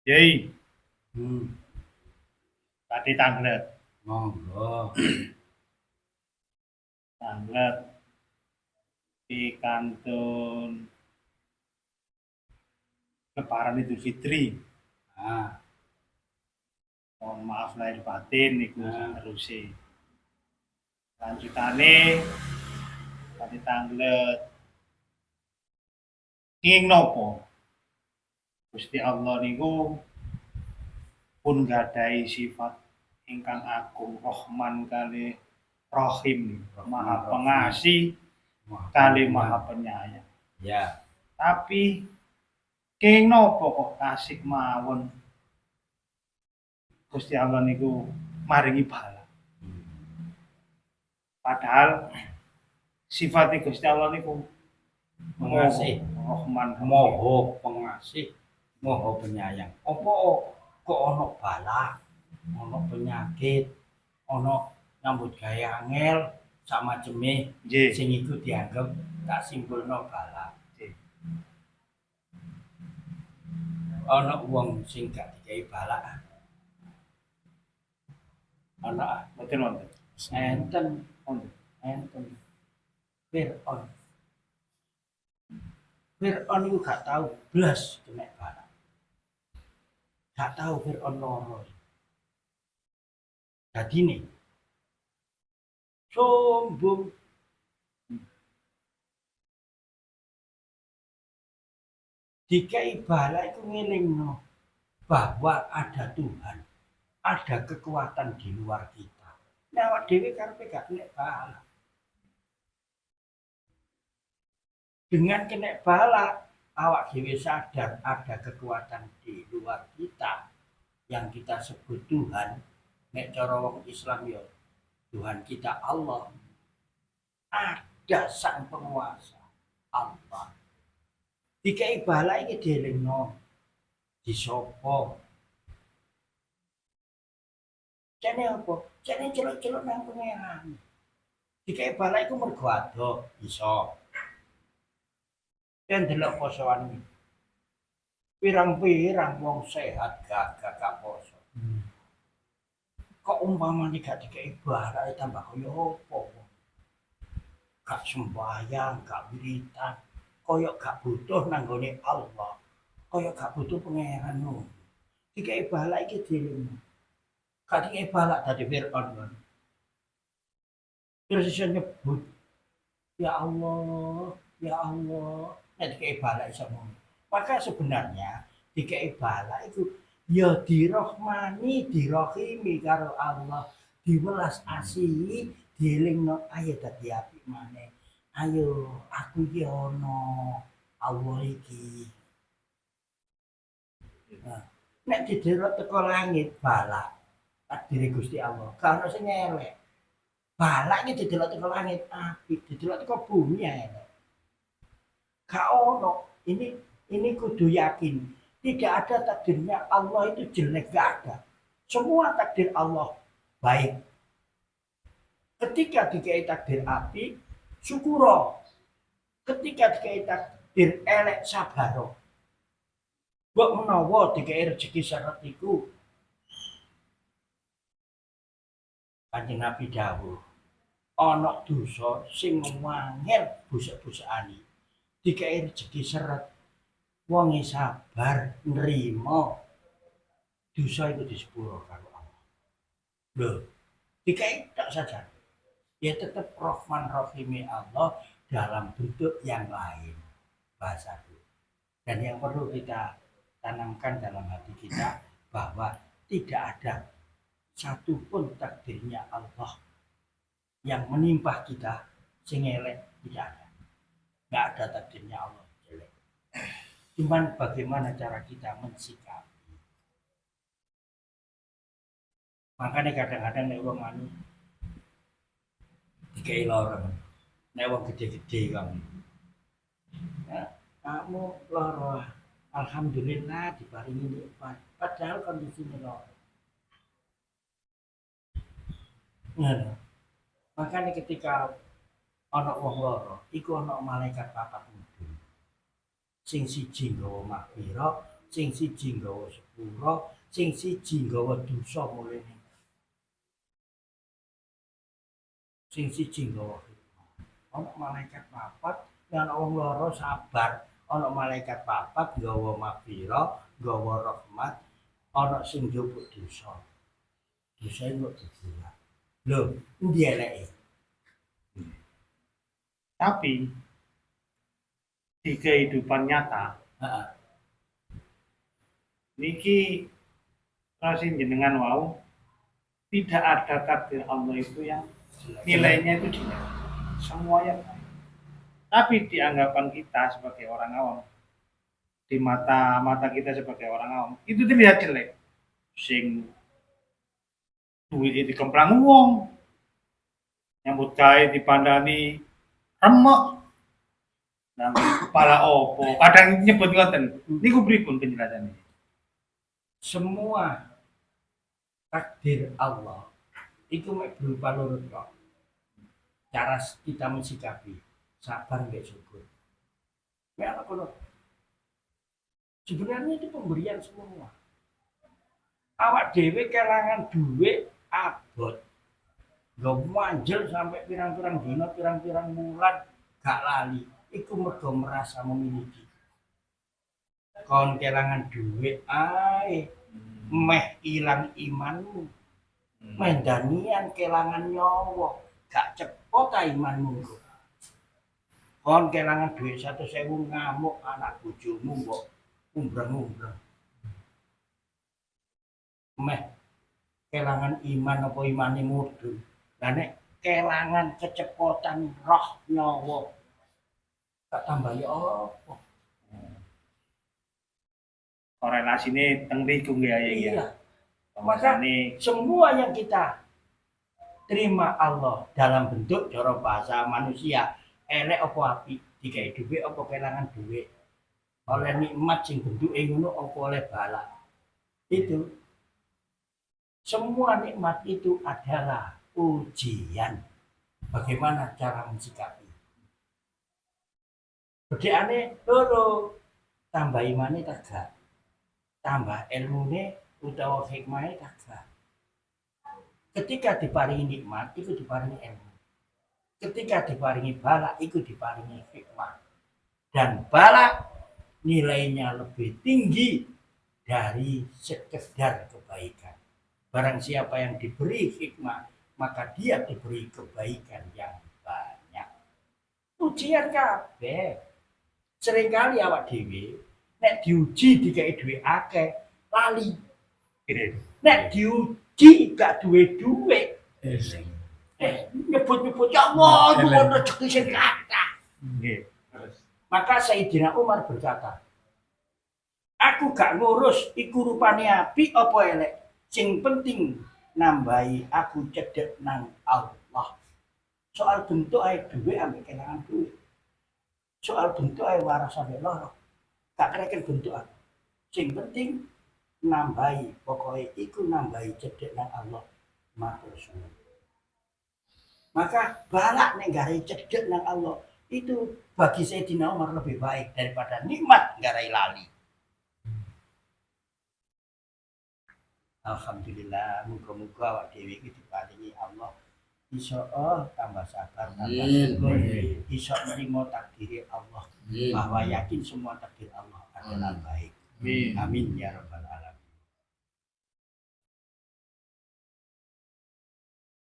Yai, Hmm, tadi tanglet, monggo. tanglet di kantun Lebaran Idul Fitri. Ah, Mohon maaf lahir batin niku ah, sateruse. Lanjutane tadi tanglet ing nopo? Gusti Allah niku pun gadai sifat ingkang agung Rahman kali Rahim, Maha Rahman, Rahim. Pengasih Maha kali Penyayang. Maha Penyayang. Ya, Tapi king nopo kok kasih mawon Gusti Allah niku maringi bala. hmm, Padahal sifatnya Gusti Allah niku Pengasih. Rahman Maha Pengasih, Maha Penyayang. Apa kok ana bala, ana penyakit, ana nyambut gawe angel sak maceme Nggih. sing iku dianggep tak simpulno bala. Nggih. Ana wong sing gak dikai bala. Ana Mboten wonten. enten Wonten. enten Fir'aun. Fir'aun itu gak tahu blas kena bala. Gak tahu Fir'aun loro. Jadi nih, sombong. Dikai bala itu ngelingno bahwa ada Tuhan, ada kekuatan di luar kita. Nah, awak dhewe karepe gak kena bala. Dengan kena bala, awak dhewe sadar ada kekuatan di luar kita yang kita sebut Tuhan. Nek cara wong Islam ya Tuhan kita Allah. Ada sang penguasa Allah. Dikai bala iki dielingno disopo. Jane apa? Jane celuk-celuk nang pangeran. Dikai bala iku mergo ado iso. Dan delok posoan iki. Pirang-pirang wong sehat gak poso. Kok umpamane gak dikai bala tambah kaya apa? Gak sembahyang, gak wiritan, kaya gak butuh nanggone Allah. Kaya gak butuh pangeran no. Dikai bala iki dhewe. Gak dikai bala dadi Fir'aun kan. Terus iso nyebut, ya Allah, ya Allah. Nek dikai bala iso ngono. Maka sebenarnya dikai bala itu ya dirahmani, dirahimi karo Allah, diwelas asihi, dielingno ayo dadi apik maneh. Ayo aku iki ana Allah iki. Nah, nek didelok teko langit bala takdire Gusti Allah. Gak ono sing elek. Bala iki didelok teko langit apik, didelok teko bumi elek. Gak ono. Ini kudu yakin. Tidak ada takdirnya Allah itu jelek, gak ada. Semua takdir Allah baik. Ketika dikai takdir api, syukuro. Ketika dikai takdir elek, sabaro. Mbok menawa dikai rezeki syarat iku, Kanjeng Nabi dawuh, ana dosa sing wangel busuk-busukane. Dikai rezeki syarat, wonge sabar nrimo dosa itu disepuro karo Allah. Lho, dikai tak saja. Ya tetap Rahman Rahimi Allah dalam bentuk yang lain bahasa itu. Dan yang perlu kita tanamkan dalam hati kita bahwa tidak ada satupun takdirnya Allah yang menimpa kita sing elek, tidak ada. Nggak ada takdirnya Allah jelek. Cuman bagaimana cara kita mensikapi. Makanya kadang-kadang nek wong anu dikai lara. Nek wong gede-gede kamu. Ya, kamu lara. Alhamdulillah diparingi nikmat. Padahal kondisinya lara. Nah, makanya ketika ana wong lara, iku ana malaikat papat mudhun. Sing siji nggawa maghfirah, sing siji nggawa sepura, sing siji nggawa dosa mulane. Sing siji nggawa hikmah. Ana malaikat papat, lan wong loro sabar. Ana malaikat papat nggawa maghfirah, nggawa rahmat, ana sing njupuk dosa. Dosa iku dibuang. Lho, endi eleke? Tapi di kehidupan nyata Heeh. niki kasih jenengan wau tidak ada takdir Allah itu yang nilainya itu jelek. Semuanya baik. Tapi di anggapan kita sebagai orang awam, di mata kita sebagai orang awam, itu terlihat jelek. Sing duit dikemplang wong, nyambut gawe dipandani remek, nang kepala opo, kadang nyebut ngoten. Niku pripun penjelasannya? Semua takdir Allah itu mek berupa loro tok. Cara kita mensikapi sabar mbek syukur. Mek apa kono? Sebenarnya itu pemberian semua. Awak dhewe kelangan duit abot. Gak manjel sampai pirang-pirang dina, pirang-pirang bulan gak lali. Iku mergo merasa memiliki. Kon kelangan duit ae meh ilang imanmu. Meh danian kelangan nyawa, gak cepot imanmu. Kon kelangan duit 100.000 ngamuk anak bojomu mbok umbreng-umbreng. Meh kelangan iman apa imane mudhun. Lah nek kelangan kecepotan roh nyawa tak tambahi apa? Korelasinya teng riku nggih ya. Iya. Maka semua yang kita terima Allah dalam bentuk cara bahasa manusia, elek apa apik, digawe dhuwit apa kelangan dhuwit. Oleh nikmat sing bentuke ngono apa oleh bala. Itu semua nikmat itu adalah ujian. Bagaimana cara mensikapi? Bedekane loro, tambah imane tegak, tambah ilmune utawa hikmahe tegak. Ketika diparingi nikmat, itu diparingi ilmu. Ketika diparingi bala, itu diparingi hikmah. Dan bala nilainya lebih tinggi dari sekedar kebaikan. Barang siapa yang diberi hikmah, maka dia diberi kebaikan yang banyak. Ujian kabeh. Seringkali awak dhewe nek diuji dikai duit akeh lali. Nek diuji gak duwe duit. Nyebut-nyebut ya Allah, nyebut rezeki sing kathah. Nggih. Maka Sayyidina Umar berkata, aku gak ngurus iku rupane apik apa elek. Sing penting nambahi aku cedek nang Allah. Soal bentuk ae duwe ambek kelangan duwe. Soal bentuk ae waras ambek loro. Gak kreken bentukan. Sing penting nambahi, pokoknya iku nambahi cedek nang Allah. Matur suwun. Maka balak nek garai cedek nang Allah itu bagi Sayyidina Umar lebih baik daripada nikmat garai lali. Alhamdulillah, muga-muga awak dhewe iki diparingi Allah iso tambah sabar, tambah syukur, iso nerima takdir Allah, bahwa yakin semua takdir Allah adalah baik. Amin ya rabbal alamin.